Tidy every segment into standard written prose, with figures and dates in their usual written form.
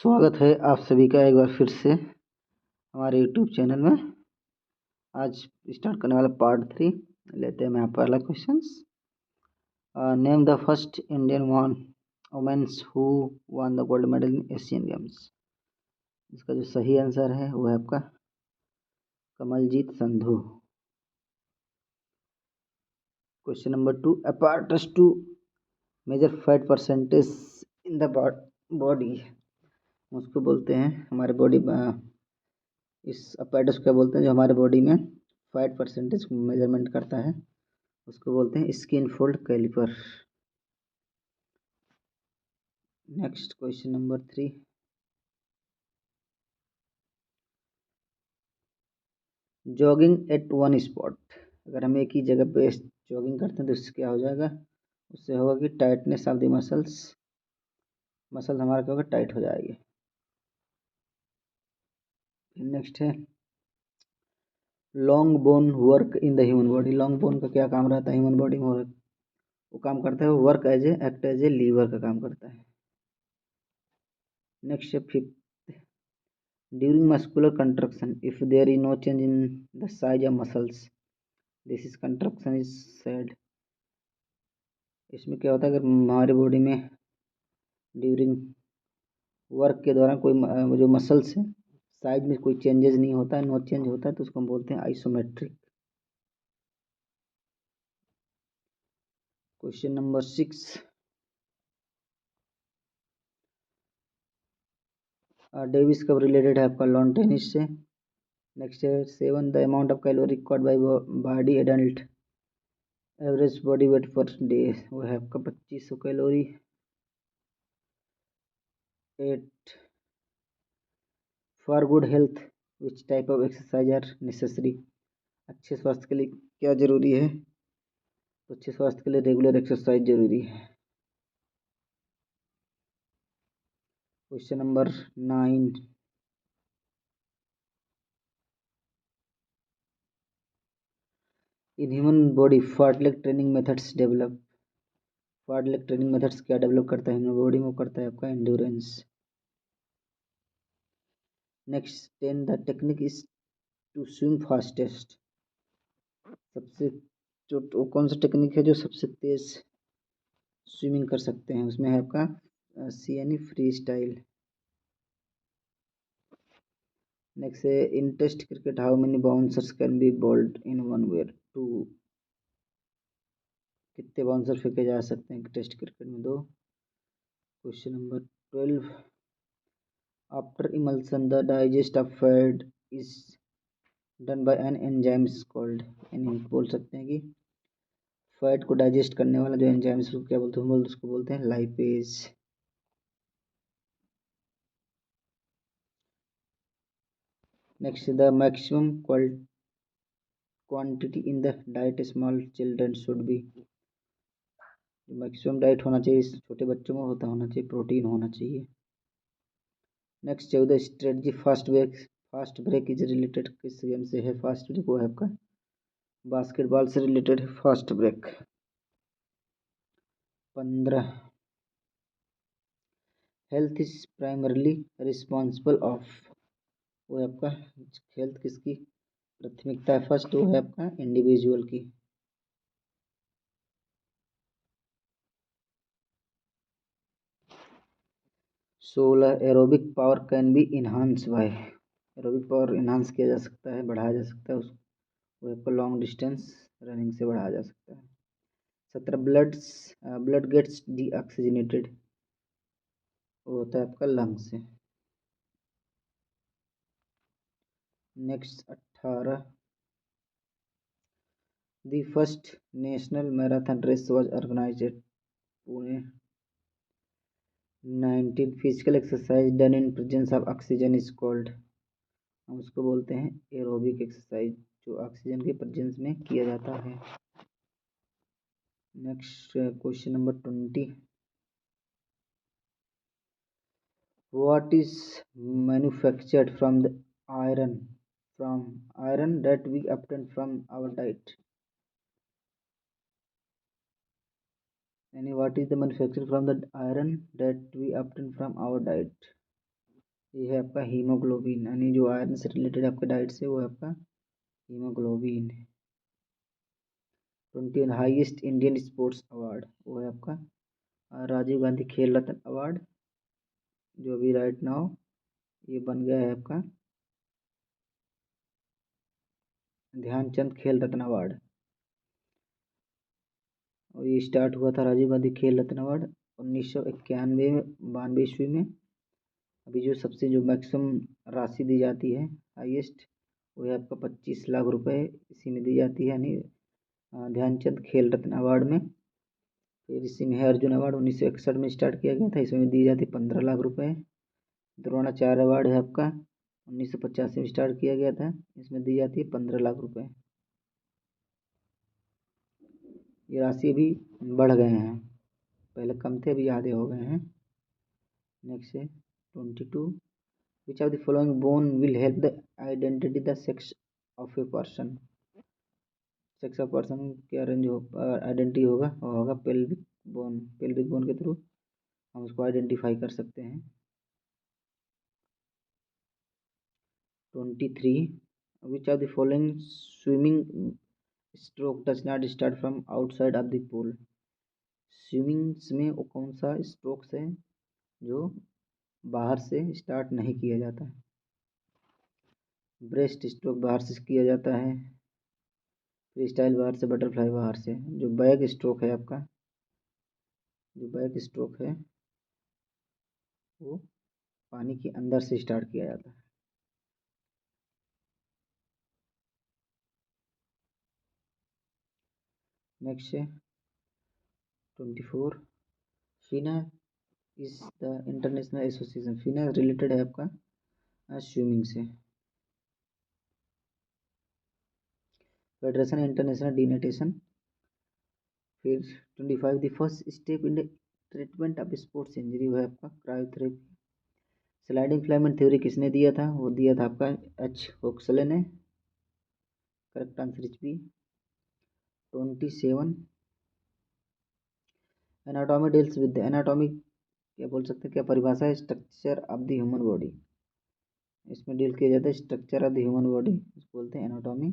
स्वागत है आप सभी का एक बार फिर से हमारे यूट्यूब चैनल में। आज स्टार्ट करने वाला पार्ट 3 लेते हैं। मैं पहला questions, name the first Indian womens who won the gold medal in Asian Games. इसका जो सही आंसर है वो है आपका Kamaljeet Sandhu. Question number 2, apparatus to measure fat percentage in the body, उसको बोलते हैं हमारे बॉडी, इस अपैरेटस को क्या बोलते हैं जो हमारे बॉडी में फैट परसेंटेज मेजरमेंट करता है, उसको बोलते हैं skin fold calliper. Next question number 3, jogging at one spot. अगर हम एक ही जगह पे जॉगिंग करते हैं तो उससे क्या हो जाएगा, उससे होगा कि टाइटनेस ऑफ द मसल हमारा क्या होगा, टाइट हो जाएगी। नेक्स्ट है long bone work in the human body. Long bone का क्या काम रहता है ह्यूमन बॉडी में, वो काम करता है, वो work act as a lever का काम करता है। नेक्स्ट है 5th, during muscular contraction if there is no change in the size of muscles this is contraction is said. इसमें क्या होता है, अगर हमारे बॉडी में ड्यूरिंग वर्क के दौरान कोई जो मसल्स है साइज में कोई चेंजेस नहीं होता है, नो चेंज होता है, तो उसको हम बोलते हैं isometric. Question number 6, Davis cup related है आपका लॉन टेनिस से। नेक्स्ट है 7, the amount of calorie required by body adult average body weight per day, वो है आपका 2500 calorie. 8, for good health which type of exercise are necessary. अच्छे स्वास्थ्य के लिए क्या जरूरी है, तो अच्छे स्वास्थ्य के लिए रेगुलर एक्सरसाइज जरूरी है। Question number 9, in human body fartlek training methods develop. Fartlek training methods क्या डेवलप करता है ह्यूमन बॉडी में, करता है आपका endurance. Next 10, the technique is to swim fastest. सबसे जो वो कौन सा टेक्निक है जो सबसे तेज स्विमिंग कर सकते हैं, उसमें है आपका सी यानी फ्री स्टाइल। नेक्स्ट है in test cricket how many bouncers can be bowled in one where, two. कितने बाउंसर फेंके जा सकते हैं टेस्ट क्रिकेट में, 2। Question number 12, after emulsion the digest of fat is done by an enzyme called, यानी बोल सकते हैं कि फैट को डाइजेस्ट करने वाला जो एंजाइम उसको क्या बोलते हैं, उसको बोलते हैं lipase. Next the maximum quantity in the diet small children should be. Maximum diet होना चाहिए छोटे बच्चों में होना चाहिए, प्रोटीन होना चाहिए। Next 14, strategy fast break is related किस गेम से है, फास्ट ब्रेक वो है आपका बास्केटबॉल से रिलेटेड है fast break. 15, health is primarily responsible of, वो है आपका हेल्थ किसकी प्राथमिकता है, फर्स्ट वो है आपका इंडिविजुअल की। 16, aerobic power can be enhance by, aerobic power enhance किया जा सकता है, बढ़ाया जा सकता है उसको, वो आपको लॉन्ग डिस्टेंस रनिंग से बढ़ाया जा सकता है। 17, ब्लड गेट्स डीऑक्सीजनेटेड, वो होता है आपका लंग से। Next 18, the first national marathon race was organised at Pune. 19, physical exercise done in presence of oxygen is called, हम उसको बोलते हैं एरोबिक एक्सरसाइज जो ऑक्सीजन के प्रेजेंस में किया जाता है। Next question number 20, what is manufactured from iron that we obtain from our diet, यानी what is the manufacture from the iron that we obtain from our diet. ये है आपका हीमोग्लोबिन, यानी जो आयरन से रिलेटेड आपके डाइट से वो है आपका haemoglobin. 21 highest Indian sports award, वो है आपका राजीव गांधी खेल रत्न अवार्ड, जो अभी राइट नाउ ये बन गया है आपका ध्यानचंद खेल रत्न अवार्ड। और ये स्टार्ट हुआ था राजीव गांधी खेल रत्न अवार्ड 1991 92 ईस्वी में। अभी जो सबसे जो मैक्सिमम राशि दी जाती है हाईएस्ट, वो है आपका 25 लाख रुपए इसी में दी जाती है, यानी ध्यानचंद खेल रत्न अवार्ड में। फिर इसी में है अर्जुन अवार्ड 1961 में स्टार्ट किया गया था, इसमें दी जाती 15 लाख रुपए। द्रोणाचार्य अवार्ड है आपका 1985 में स्टार्ट किया गया था, इसमें दी जाती है 15 लाख रुपए। ये राशि अभी बढ़ गए हैं, पहले कम थे अभी आधे हो गए हैं। नेक्स्ट है 22 which of the following bone will help the identity the sex of a person. Sex of person क्या रेंज हो आइडेंटिटी होगा, और होगा पेल्विक बोन। पेल्विक बोन के थ्रू हम उसको आइडेंटिफाई कर सकते हैं। 23 which of the following swimming stroke does not start from outside of the pool. Swimmings में वो कौन सा स्ट्रोक्स है जो बाहर से स्टार्ट नहीं किया जाता है। ब्रेस्ट स्ट्रोक बाहर से किया जाता है, फ्री स्टाइल बाहर से, बटरफ्लाई बाहर से। जो बैक स्ट्रोक है आपका, जो बैक स्ट्रोक है वो पानी के अंदर से स्टार्ट किया जाता है। नेक्स्ट है 24 FINA is the international association. FINA related है आपका स्विमिंग से। Federation Internationale de Natation. फिर 25 the first step in the treatment of sports injury, वो है आपका क्रायोथेरेपी। स्लाइडिंग फ्लेमेंट थ्योरी किसने दिया था, वो दिया था आपका एच होक्सले ने। Correct answer is B. 27 anatomy deals with anatomy, क्या बोल सकते हैं, क्या परिभाषा है, structure of the human body. इसमें डील किया जाता है structure of the human body, इसको बोलते हैं anatomy.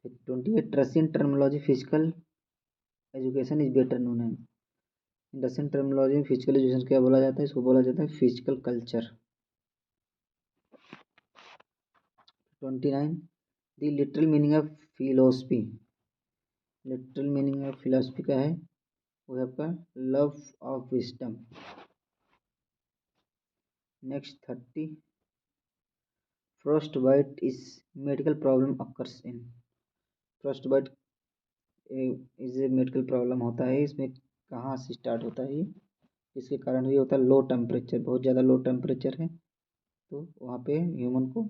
28 Russian terminology physical education is better known है। रशियन टर्मिनोलॉजी में फिजिकल एजुकेशन क्या बोला जाता है, इसको बोला जाता है physical culture. 29 the literal meaning of philosophy. Literal meaning of philosophy का है, वो है आपका love of wisdom. Next 30 frost bite is medical problem occurs in. Frost bite is a medical problem होता है, इसमें कहाँ से स्टार्ट होता है ये, इसके कारण ये होता है लो टेम्परेचर, बहुत ज़्यादा लो टेम्परेचर है तो वहाँ पे ह्यूमन को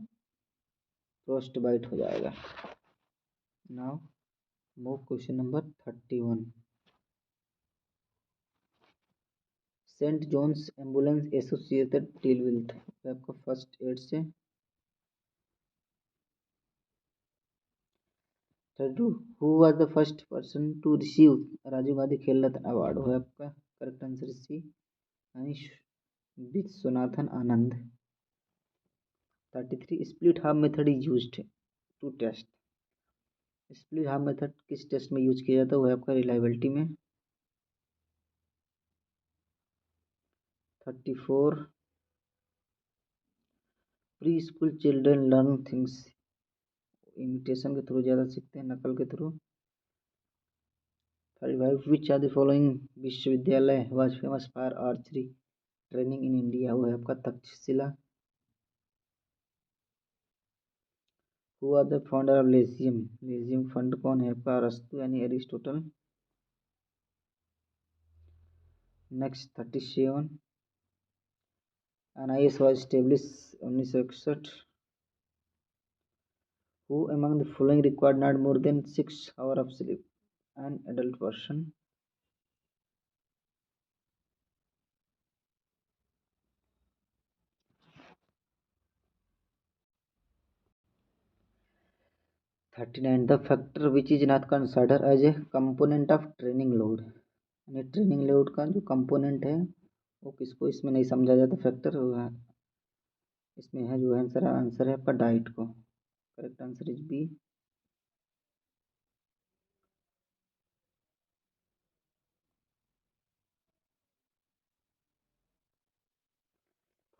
फ्रॉस्ट बाइट हो जाएगा। Now move question number 31। Saint John's ambulance associated deal with, आपका फर्स्ट एड से। 32 who was the first person to receive Rajiv Gandhi Khel Ratna award, वो है आपका करेक्ट आंसर सी यानी Viswanathan Anand. 33 split half method is used to test. Split half method किस test में use किया जाता है, वो है आपका रिलायबिलिटी में। 34 pre school children learn things, imitation के थ्रू ज़्यादा सीखते हैं, नकल के through. 35 which are the following विश्वविद्यालय was famous for archery training in India, वो है आपका Taxila. Who are the founder of lezim, lezim फंड कौन है आपका, अरस्तु यानी Aristotle. Next 37 NIS was established 1961। Who among the following required not more than 6 hours of sleep, an adult person। 39 the factor which is not considered as a component of training load, यानी training load का जो component है वो किसको इसमें नहीं समझा जाता फैक्टर इसमें है जो आंसर है आपका डाइट को। Correct answer is B.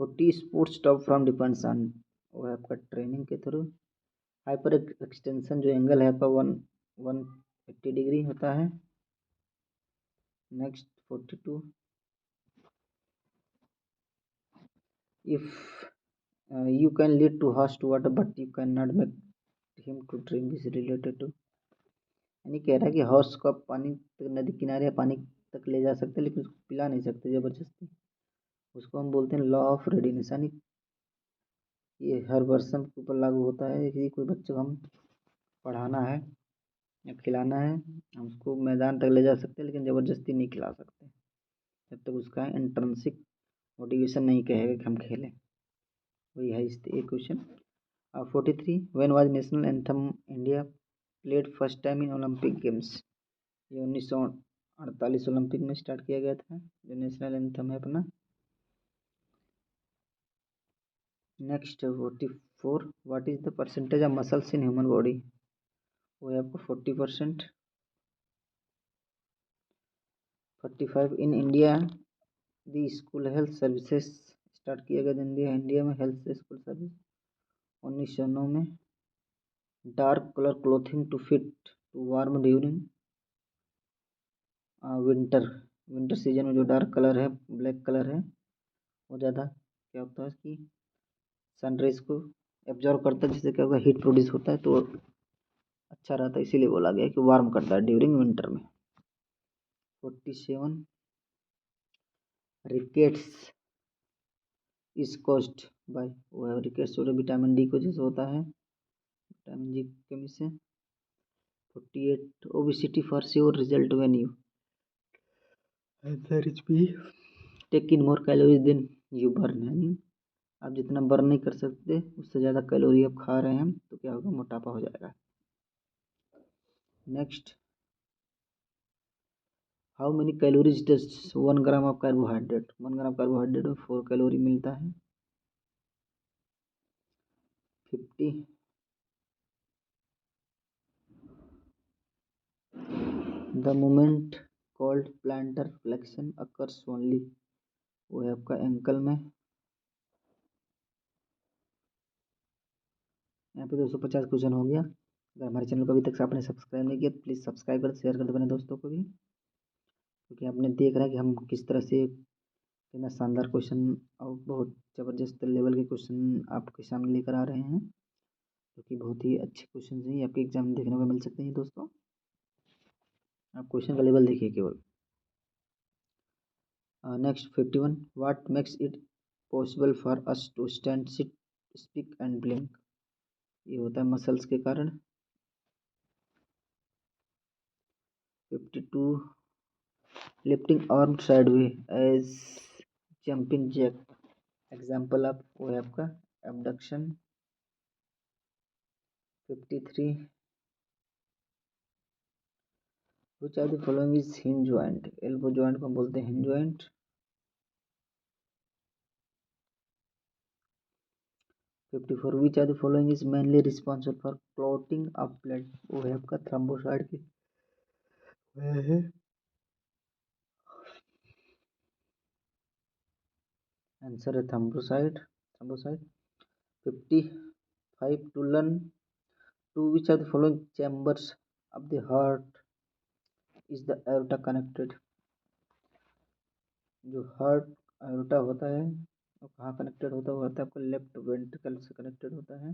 40 sports stop from depends on, वो है आपका ट्रेनिंग के थ्रू। हाइपर एक्सटेंशन जो एंगल है आपका 180 डिग्री होता है। Next 42, if you can lead to horse to water but you cannot make him to drink is related to, यानी कह रहा है कि हॉर्स को आप पानी तक, नदी किनारे या पानी तक ले जा सकते हैं लेकिन उसको पिला नहीं सकते जबरदस्ती। उसको हम बोलते हैं लॉ ऑफ रेडीनेस, यानी ये हर पर्सन के ऊपर लागू होता है। यदि कोई बच्चे को हम पढ़ाना है या खिलाना है, हम उसको मैदान तक ले जा सकते हैं लेकिन ज़बरदस्ती नहीं खिला सकते जब तक उसका इंट्रिंसिक मोटिवेशन नहीं कहेगा कि हम खेलें। वही है इस एक question. 43, when was national anthem India played first time in Olympic games, ये 1948 ओलंपिक में स्टार्ट किया गया था जो नेशनल एंथम है अपना। Next 44, what is the percentage of muscles in human body, वो है आपको 40%। 45, in India the school health services start किया गया इंडिया में हेल्थ स्कूल सर्विस 1909 में। Dark colour clothing to fit to warm during winter, winter season में जो dark colour है, ब्लैक कलर है, वो ज़्यादा क्या होता है कि सनराइज को एब्जॉर्व करता है, जिससे क्या होगा हीट प्रोड्यूस होता है तो अच्छा रहता है, इसीलिए बोला गया कि वार्म करता है ड्यूरिंग विंटर में। 47, रिकेट्स इज कॉज्ड बाय, वो है रिकेट्स जो विटामिन डी की वजह से होता है, विटामिन जी की कमी से। 48, obesity for sure result when you, answer is B, take in more calories than you burn, यानी आप जितना बर्न नहीं कर सकते उससे ज़्यादा कैलोरी आप खा रहे हैं तो क्या होगा, मोटापा हो जाएगा। Next, how many calories does 1 gram of carbohydrate, 1 gram carbohydrate में 4 कैलोरी मिलता है। 50, the moment called planter flexion occurs only, वो है आपका एंकल में। यहाँ पे 250 क्वेश्चन हो गया। अगर हमारे चैनल को अभी तक से आपने सब्सक्राइब नहीं किया तो प्लीज़ सब्सक्राइब कर शेयर कर दो अपने दोस्तों को भी, क्योंकि आपने देख रहा है कि हम किस तरह से इतना शानदार क्वेश्चन और बहुत ज़बरदस्त लेवल के क्वेश्चन आपके सामने लेकर आ रहे हैं, जो कि बहुत ही अच्छे क्वेश्चन हैं, आपके एग्जाम में देखने को मिल सकते हैं दोस्तों। आप क्वेश्चन का लेवल देखिए केवल। Next 51, what makes it possible for us to stand, sit, speak and blink, ये होता है मसल्स के कारण। 52, lifting arm sideway as jumping jack, example आप वो है आपका abduction. 53, which are the following is hinge joint, elbow joint को हम बोलते हैं hinge joint. 54, which are the following is mainly responsible for clotting of blood, वो है आपका थ्रोम्बोसाइट की वजह से। आंसर है thrombocyte, thrombocyte. 55, to learn to which are the following chambers of the heart is the aorta connected, जो heart aorta होता है वो कहाँ कनेक्टेड होता है, वो होता है आपका लेफ्ट वेंट्रिकल से कनेक्टेड होता है।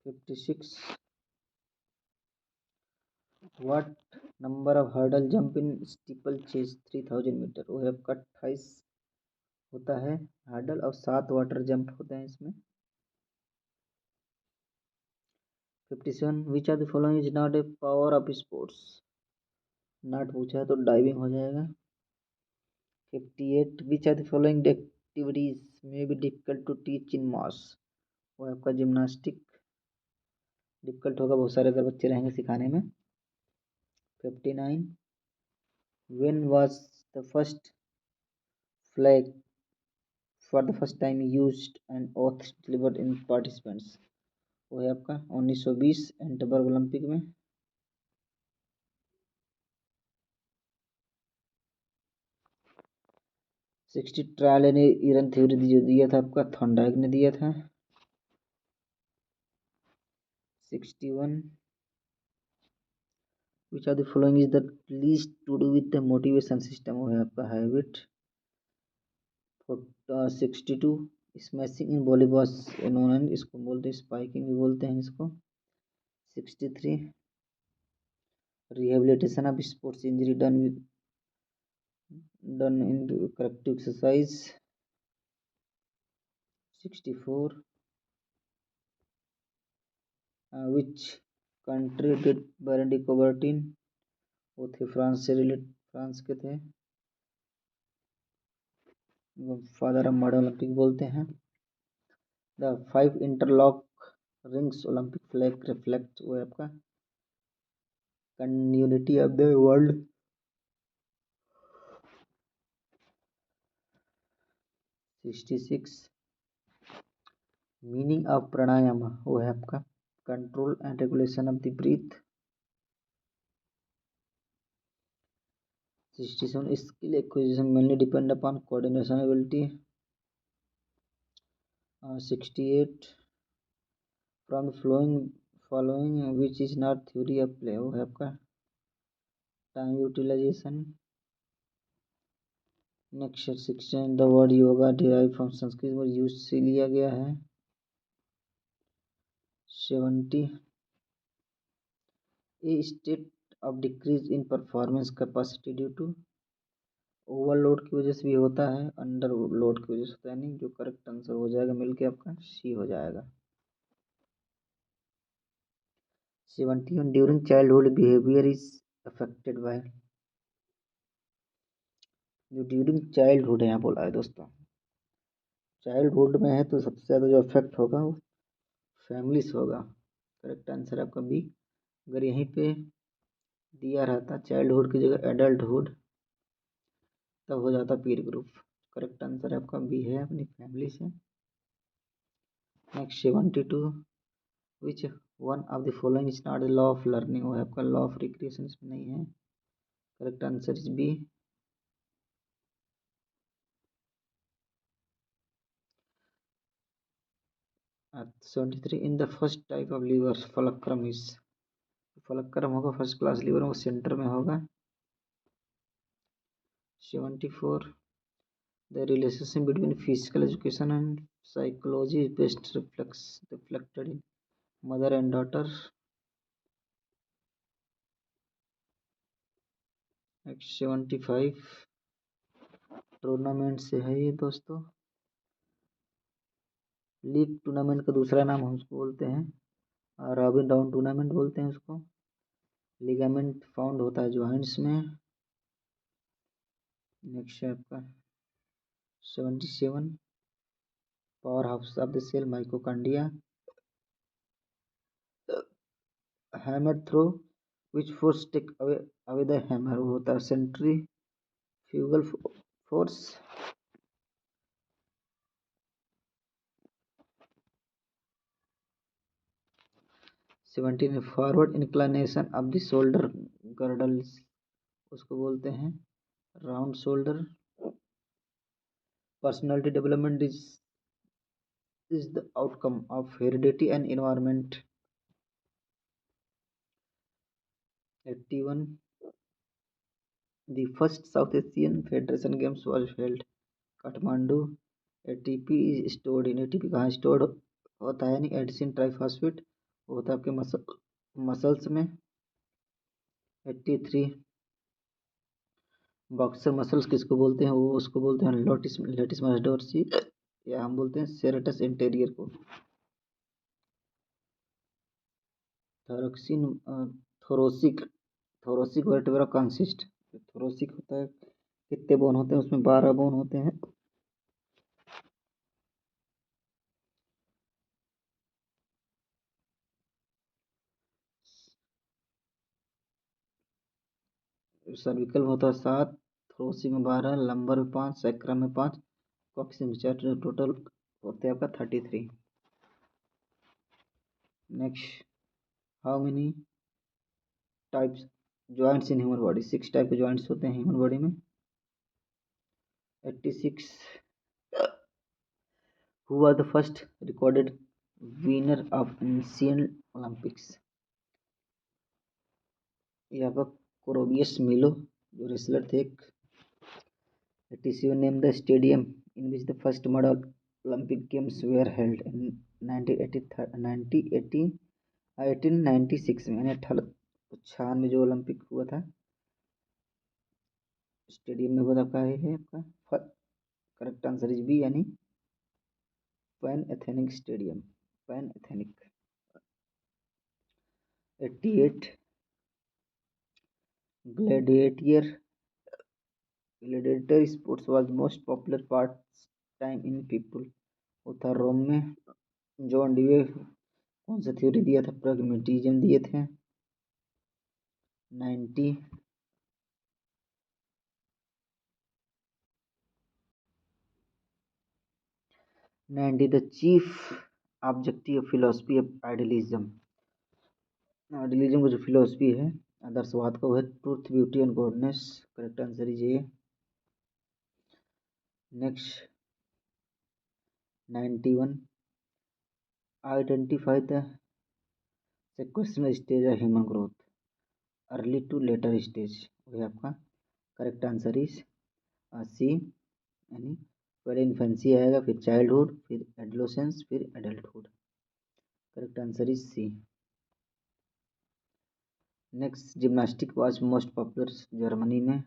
56, what number of hurdle jump in steeplechase 3000 metre, वो है आपका 28 होता है हर्डल और 7 वाटर जंप होते हैं इसमें। 57, which are the following is not a power of sports, not पूछा है तो डाइविंग हो जाएगा। 58, which are the following activities may be difficult to teach in mass, वो है आपका जिम्नास्टिक, डिफिकल्ट होगा बहुत सारे अगर बच्चे रहेंगे सिखाने में। 59. When was the first flag for the first time used and oath delivered in participants? वो है आपका 1920 एंटबर्ग ओलंपिक में। 60 ट्रायल एंड एरर थ्योरी जो दिया था आपका थॉर्नडाइक ने दिया था। 61 which of the following is the least to do with the motivation system? वो है आपका हैबिट। 62 स्मैशिंग इन वॉलीबॉल इन्होंने इसको बोलते हैं स्पाइकिंग भी बोलते हैं इसको। 63 rehabilitation of sports injury done in corrective exercise. 64 which country did Brandy Coubertin? वो थे फ्रांस के थे, फादर ऑफ मॉडर्न ओलंपिक बोलते हैं। The 5 interlock rings Olympic flag reflect वो है आपका continuity of the world. 66 meaning of pranayama वो है आपका control and regulation of the breath. 67 skill acquisition mainly depend upon coordination ability. 68 from following which is not theory of play वो है आपका time utilization. Next 16 the word yoga derive from Sanskrit में यूज से लिया गया है। 70 a state of decrease in performance capacity due to overload की वजह से भी होता है, अंडर लोड की वजह से होता है नहीं। जो करेक्ट आंसर हो जाएगा मिलके आपका सी हो जाएगा। 71 during childhood behaviour is affected by जो ड्यूरिंग चाइल्डहुड यहाँ बोला है दोस्तों, चाइल्डहुड में है तो सबसे ज़्यादा जो अफेक्ट होगा वो फैमिली से होगा। करेक्ट आंसर आपका बी। अगर यहीं पे दिया रहता चाइल्डहुड की जगह एडल्टहुड तब हो जाता पीर ग्रुप। करेक्ट आंसर आपका बी है अपनी फैमिली से। Next 72 which one of the following is not the law of learning वो है आपका लॉ ऑफ रिक्रिएशन इसमें नहीं है। Correct answer is B. 73 in the first type of lever fulcrum is fulcrum होगा फर्स्ट क्लास लीवर वो centre में होगा। 74 the relationship between physical education and psychology is best reflected in mother and daughter. 75 tournament से है ये दोस्तों। League tournament का दूसरा नाम हम उसको बोलते हैं रॉबिन राउंड टूर्नामेंट बोलते हैं उसको। लिगामेंट फाउंड होता है जॉइंट्स में। नेक्स्ट है आपका 77 power house of the cell mitochondria. Hammer throw which force take away the hammer वो होता है centrifugal force. 17 forward inclination of the shoulder girdles उसको बोलते हैं round shoulder. Personality development is the outcome of heredity and environment. 81 the first South Asian Federation Games was held Kathmandu. ATP is stored in ATP कहाँ stored होता है यानी एडिसिन triphosphate होता है आपके मसल्स में। 83 बॉक्सर मसल्स किसको बोलते हैं वो उसको बोलते हैं लेटिस डोर्सी या हम बोलते हैं सेरेटस इंटीरियर को। थोरक्सिन थोरोसिक वर्टेब्रा कंसिस्ट थोरोसिक होता है कितने बोन होते हैं उसमें 12 बोन होते हैं। सर्विकल में होता है 7, थ्रोसिक में 12, लंबर में 5, सैक्रम में 5, कॉक्सिस में 4, टोटल होते हैं आपका 33। Next, how many types joints in human body? 6 type के जॉइंट्स होते हैं ह्यूमन बॉडी में। 86, who was the first recorded winner of Asian Olympics? ये आपका कोरोबियस मिलो जो रेसलर थे। 87, name the stadium in which the first model Olympic games where held in 1896 में, यानी 1896 जो ओलंपिक हुआ था स्टेडियम में हुआ था आपका है आपका करेक्ट आंसर इज बी, यानी pan ethnic stadium, pan ethnic. 88, gladiator sports was most popular part time in people, वो था रोम में। जॉन डीवे कौन सा थ्योरी दिया था? प्रैग्मेटिज्म दिए थे। 90, the chief objective of philosophy of idealism. Idealism का जो फिलोसफी है आदर्शवाद का, वो है truth, beauty and goodness. Correct answer is ये। Next, 91, identify the sequential stage of human growth, early to later stage, वो है आपका करेक्ट आंसर इज सी, यानी पहले इन्फेंसी आएगा, फिर चाइल्डहुड, फिर एडोलेसेंस, फिर adulthood. Correct answer is C. Next, gymnastic was most popular Germany में,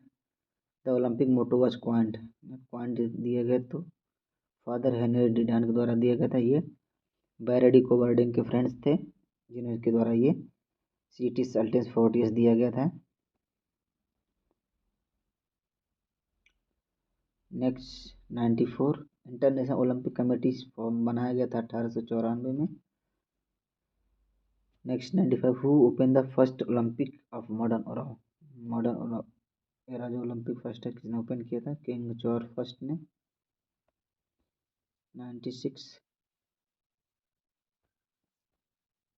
the Olympic motto was coined दिया गया तो फादर हेनरी डिडान के द्वारा दिया गया था। ये बैरेडी कोबार्डिन के फ्रेंड्स थे जिनके द्वारा ये सिटी सल्टेंस 40 दिया गया था। Next, 94, international Olympic committee form बनाया गया था 1894 में। Next, 95, who open the first Olympic of modern era जो ओलंपिक फर्स्ट है किसने ओपन किया था? किंग जॉर्ज फर्स्ट ने। 96,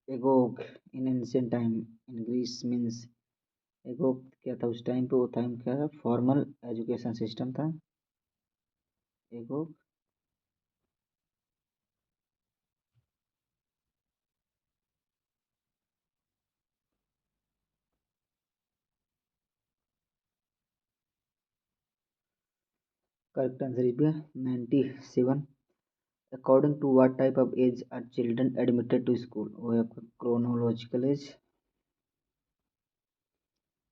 agoge in ancient time in Greece means, agoge क्या था उस टाइम पे? वो टाइम क्या था? फॉर्मल एजुकेशन सिस्टम था agoge. Correct answer is 97, according to what type of age are children admitted to school, वो है आपका chronological age.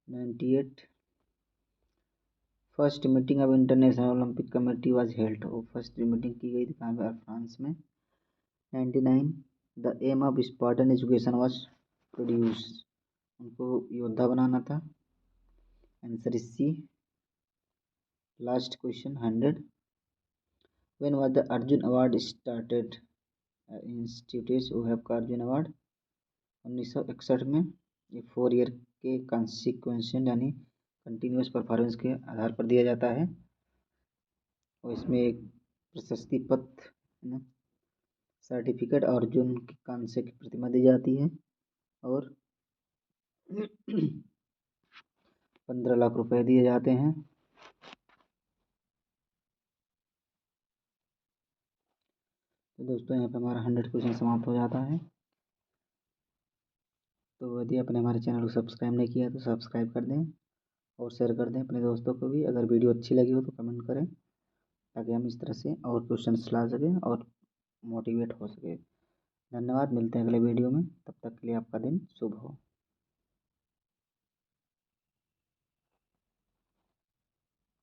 98, first meeting of international Olympic committee was held, वो फर्स्ट मीटिंग की गई थी कहाँ पे? फ्रांस में। 99, the aim of Spartan education was produce, उनको योद्धा बनाना था। Answer is C. Last question 100, when was the Arjuna award started institute, वो है आपका अर्जुन अवार्ड 1961 में। ये 4 ईयर के कॉन्सिक्वेंशन यानी कंटिन्यूस परफॉर्मेंस के आधार पर दिया जाता है, और इसमें एक प्रशस्ति पत्र, सर्टिफिकेट और अर्जुन की कांस्य की प्रतिमा दी जाती है, और 15 लाख रुपए दिए जाते हैं। तो दोस्तों यहाँ पे हमारा 100 क्वेश्चन समाप्त हो जाता है। तो यदि आपने हमारे चैनल को सब्सक्राइब नहीं किया तो सब्सक्राइब कर दें और शेयर कर दें अपने दोस्तों को भी। अगर वीडियो अच्छी लगी हो तो कमेंट करें, ताकि हम इस तरह से और क्वेश्चन ला सकें और मोटिवेट हो सके। धन्यवाद, मिलते हैं अगले वीडियो में, तब तक के लिए आपका दिन शुभ हो।